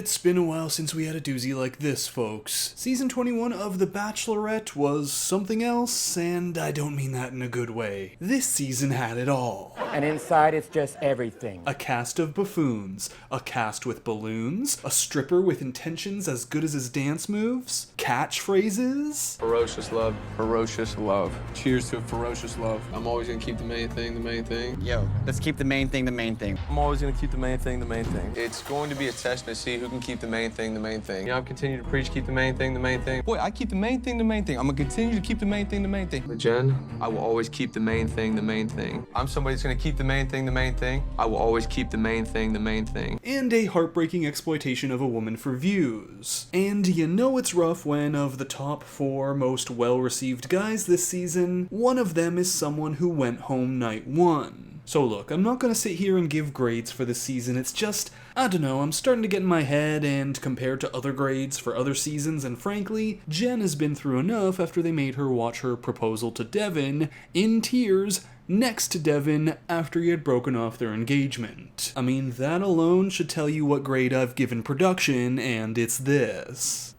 It's been a while since we had a doozy like this, folks. Season 21 of The Bachelorette was something else, and I don't mean that in a good way. This season had it all. And inside it's just everything. A cast of buffoons, a cast with balloons, a stripper with intentions as good as his dance moves, catchphrases. Ferocious love. Ferocious love. Cheers to a ferocious love. I'm always gonna keep the main thing the main thing. Yo, let's keep the main thing the main thing. I'm always gonna keep the main thing the main thing. It's going to be a test to see who can keep the main thing the main thing. You know, I've continued to preach, keep the main thing the main thing. Boy, I keep the main thing the main thing. I'm gonna continue to keep the main thing the main thing. But Jen, I will always keep the main thing the main thing. I'm somebody that's gonna keep the main thing the main thing. I will always keep the main thing the main thing. And a heartbreaking exploitation of a woman for views. And you know it's rough when, of the top 4 most well-received guys this season, one of them is someone who went home night 1. So look, I'm not gonna sit here and give grades for this season, it's just, I don't know, I'm starting to get in my head and compare to other grades for other seasons, and frankly, Jenn has been through enough after they made her watch her proposal to Devin in tears next to Devin after he had broken off their engagement. I mean, that alone should tell you what grade I've given production, and it's this.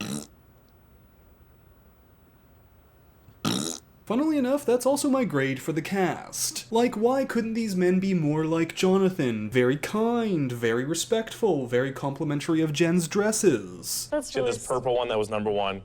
Funnily enough, that's also my grade for the cast. Like, why couldn't these men be more like Jonathan? Very kind, very respectful, very complimentary of Jen's dresses. That's really this purple one that was number 1.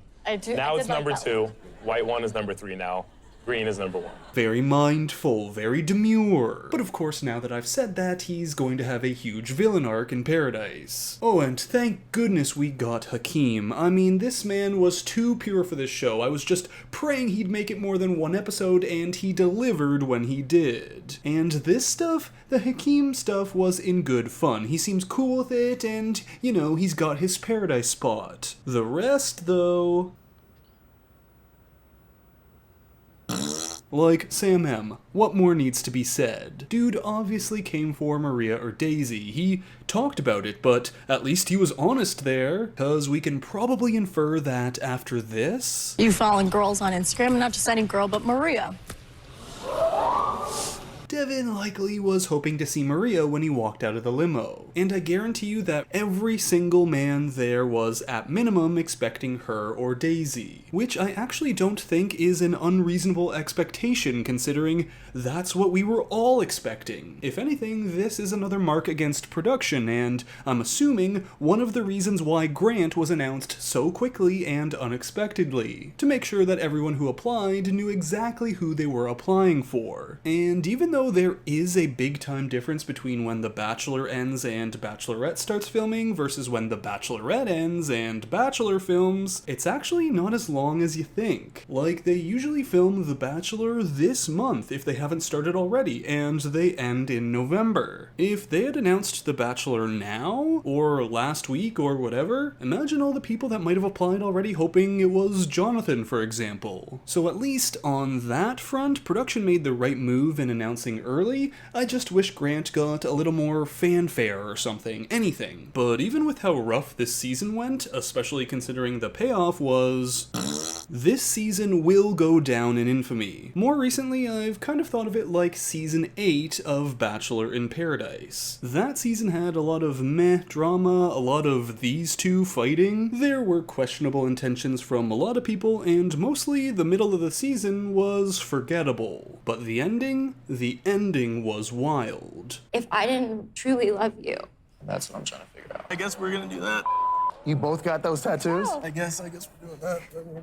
Now it's number 2. White one is number 3 now. Green is number 1. Very mindful, very demure. But of course, now that I've said that, he's going to have a huge villain arc in Paradise. Oh, and thank goodness we got Hakeem. I mean, this man was too pure for this show. I was just praying he'd make it more than 1 episode, and he delivered when he did. And this stuff, the Hakeem stuff, was in good fun. He seems cool with it, and, you know, he's got his Paradise spot. The rest, though... Like, Sam M., what more needs to be said? Dude obviously came for Maria or Daisy. He talked about it, but at least he was honest there, cause we can probably infer that after this... You following girls on Instagram, not just any girl, but Maria. Devin likely was hoping to see Maria when he walked out of the limo. And I guarantee you that every single man there was at minimum expecting her or Daisy. Which I actually don't think is an unreasonable expectation considering that's what we were all expecting. If anything, this is another mark against production, and I'm assuming one of the reasons why Grant was announced so quickly and unexpectedly, to make sure that everyone who applied knew exactly who they were applying for. And even though there is a big time difference between when The Bachelor ends and Bachelorette starts filming versus when The Bachelorette ends and Bachelor films, it's actually not as long as you think. Like, they usually film The Bachelor this month if they haven't started already, and they end in November. If they had announced The Bachelor now, or last week, or whatever, imagine all the people that might have applied already hoping it was Jonathan, for example. So at least on that front, production made the right move in announcing early. I just wish Grant got a little more fanfare or something, anything. But even with how rough this season went, especially considering the payoff was... this season will go down in infamy. More recently, I've kind of thought of it like season 8 of Bachelor in Paradise. That season had a lot of meh drama, a lot of these two fighting. There were questionable intentions from a lot of people, and mostly the middle of the season was forgettable. But the ending was wild. If I didn't truly love you. That's what I'm trying to figure out. I guess we're gonna do that. You both got those tattoos? I guess we're doing that.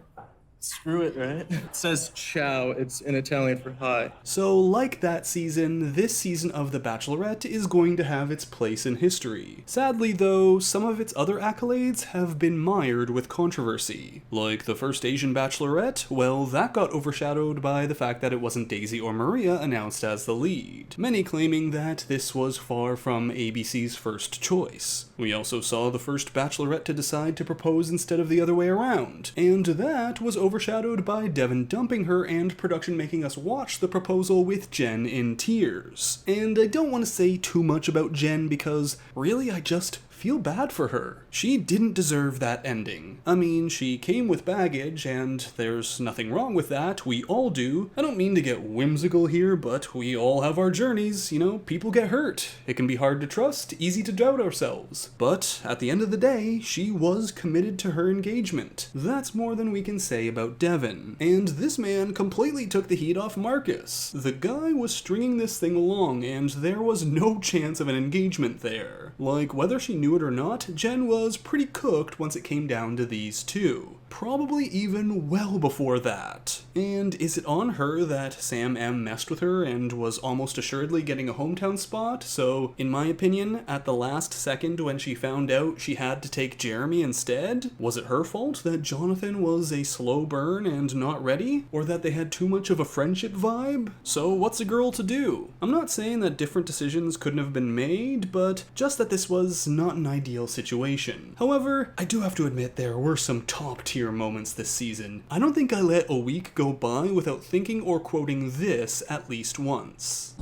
Screw it, right? It says ciao. It's in Italian for hi. So, like that season, this season of The Bachelorette is going to have its place in history. Sadly, though, some of its other accolades have been mired with controversy. Like the first Asian Bachelorette, well, that got overshadowed by the fact that it wasn't Daisy or Maria announced as the lead, many claiming that this was far from ABC's first choice. We also saw the first Bachelorette to decide to propose instead of the other way around, and that was overshadowed by Devin dumping her and production making us watch the proposal with Jenn in tears. And I don't want to say too much about Jenn because really I just feel bad for her. She didn't deserve that ending. I mean, she came with baggage, and there's nothing wrong with that. We all do. I don't mean to get whimsical here, but we all have our journeys. You know, people get hurt. It can be hard to trust, easy to doubt ourselves. But at the end of the day, she was committed to her engagement. That's more than we can say about Devin. And this man completely took the heat off Marcus. The guy was stringing this thing along, and there was no chance of an engagement there. Like, whether she knew it or not, Jenn was pretty cooked once it came down to these two. Probably even well before that. And is it on her that Sam M messed with her and was almost assuredly getting a hometown spot? So, in my opinion, at the last second when she found out she had to take Jeremy instead, was it her fault that Jonathan was a slow burn and not ready? Or that they had too much of a friendship vibe? So what's a girl to do? I'm not saying that different decisions couldn't have been made, but just that this was not an ideal situation. However, I do have to admit there were some top tier moments this season. I don't think I let a week go by without thinking or quoting this at least once.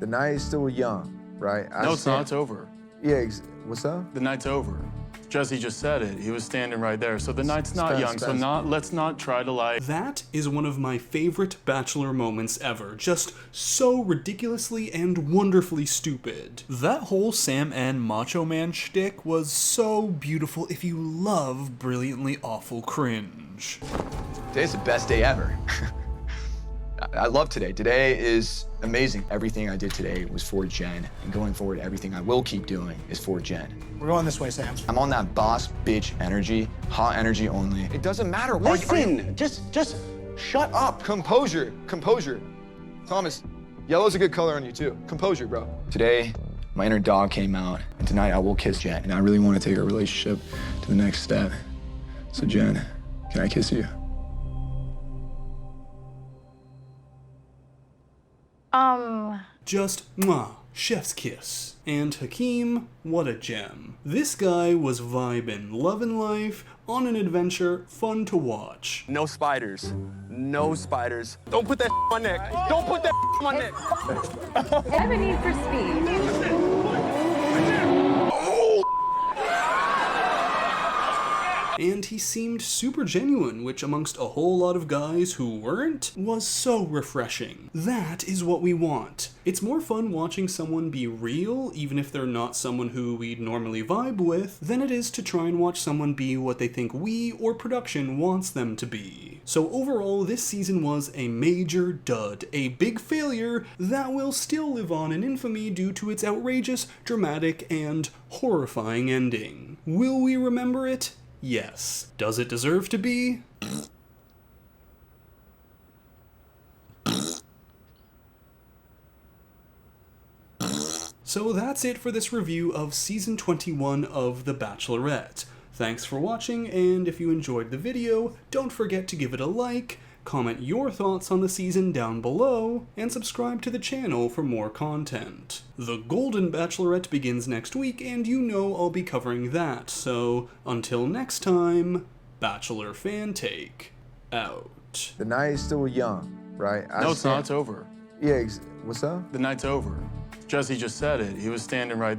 The night is still young, right? No, it's not. It's over. Yeah, what's up? The night's over. Jesse just said it. He was standing right there. So the night's not young. So let's not try to lie. That is one of my favorite Bachelor moments ever. Just so ridiculously and wonderfully stupid. That whole Sam and Macho Man shtick was so beautiful if you love brilliantly awful cringe. Today's the best day ever. I love today. Today is amazing. Everything I did today was for Jenn, and going forward, everything I will keep doing is for Jenn. We're going this way, Sam. I'm on that boss bitch energy, hot energy only. It doesn't matter. Listen, just shut up. Composure, composure. Thomas, yellow's a good color on you too. Composure, bro. Today, my inner dog came out, and tonight I will kiss Jenn, and I really want to take our relationship to the next step. So Jenn, can I kiss you? Just mwah, chef's kiss. And Hakeem, what a gem. This guy was vibin', loving life, on an adventure, fun to watch. No spiders. No spiders. Don't put that on my neck. Don't put that on my neck. I have a need for speed. And he seemed super genuine, which amongst a whole lot of guys who weren't, was so refreshing. That is what we want. It's more fun watching someone be real, even if they're not someone who we'd normally vibe with, than it is to try and watch someone be what they think we or production wants them to be. So overall, this season was a major dud, a big failure that will still live on in infamy due to its outrageous, dramatic, and horrifying ending. Will we remember it? Yes. Does it deserve to be? So that's it for this review of Season 21 of The Bachelorette. Thanks for watching, and if you enjoyed the video, don't forget to give it a like, comment your thoughts on the season down below, and subscribe to the channel for more content. The Golden Bachelorette begins next week, and you know I'll be covering that, so until next time, Bachelor Fantake out. The night is still young, right? No, it's not. It's over. Yeah, what's up? The night's over. Jesse just said it. He was standing right there.